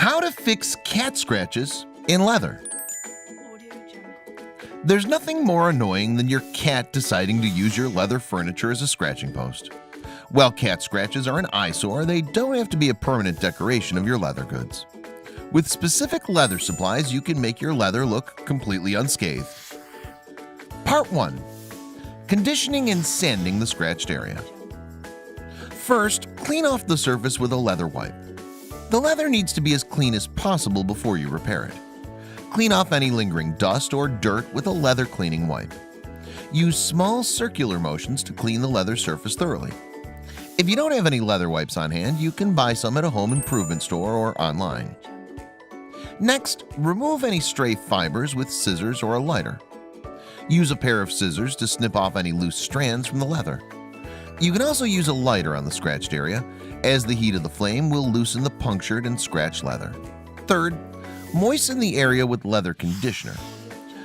How to fix cat scratches in leather. There's nothing more annoying than your cat deciding to use your leather furniture as a scratching post. While cat scratches are an eyesore, they don't have to be a permanent decoration of your leather goods. With specific leather supplies, you can make your leather look completely unscathed. Part 1. Conditioning and sanding the scratched area. First, clean off the surface with a leather wipe. The leather needs to be as clean as possible before you repair it. Clean off any lingering dust or dirt with a leather cleaning wipe. Use small circular motions to clean the leather surface thoroughly. If you don't have any leather wipes on hand, you can buy some at a home improvement store or online. Next, remove any stray fibers with scissors or a lighter. Use a pair of scissors to snip off any loose strands from the leather. You can also use a lighter on the scratched area, as the heat of the flame will loosen the punctured and scratched leather. Third, moisten the area with leather conditioner.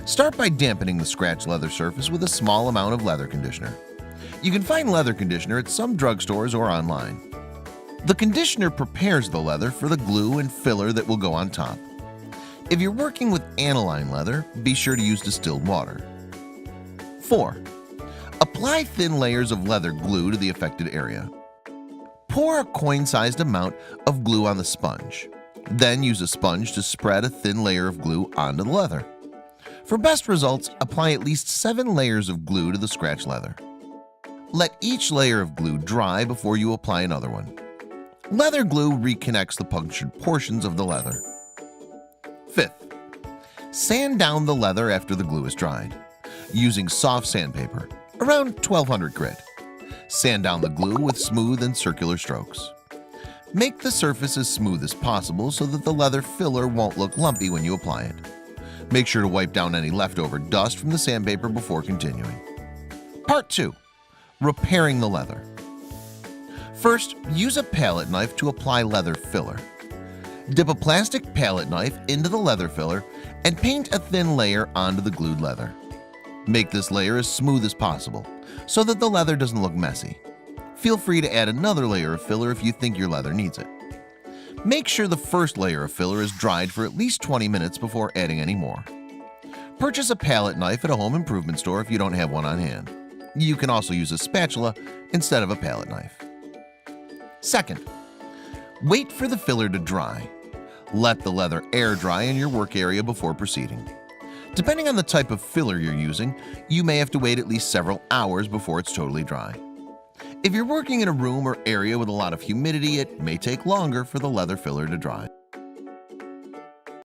Start by dampening the scratched leather surface with a small amount of leather conditioner. You can find leather conditioner at some drugstores or online. The conditioner prepares the leather for the glue and filler that will go on top. If you're working with aniline leather, be sure to use distilled water. 4. Apply thin layers of leather glue to the affected area. Pour a coin-sized amount of glue on the sponge. Then use a sponge to spread a thin layer of glue onto the leather. For best results, apply at least 7 layers of glue to the scratched leather. Let each layer of glue dry before you apply another one. Leather glue reconnects the punctured portions of the leather. 5th, sand down the leather after the glue is dried. Using soft sandpaper, around 1200 grit. Sand down the glue with smooth and circular strokes. Make the surface as smooth as possible so that the leather filler won't look lumpy when you apply it. Make sure to wipe down any leftover dust from the sandpaper before continuing. Part 2. Repairing the leather. First, use a palette knife to apply leather filler. Dip a plastic palette knife into the leather filler and paint a thin layer onto the glued leather. Make this layer as smooth as possible so that the leather doesn't look messy. Feel free to add another layer of filler if you think your leather needs it. Make sure the first layer of filler is dried for at least 20 minutes before adding any more. Purchase a palette knife at a home improvement store if you don't have one on hand. You can also use a spatula instead of a palette knife. Second, wait for the filler to dry. Let the leather air dry in your work area before proceeding. Depending on the type of filler you're using, you may have to wait at least several hours before it's totally dry. If you're working in a room or area with a lot of humidity, it may take longer for the leather filler to dry.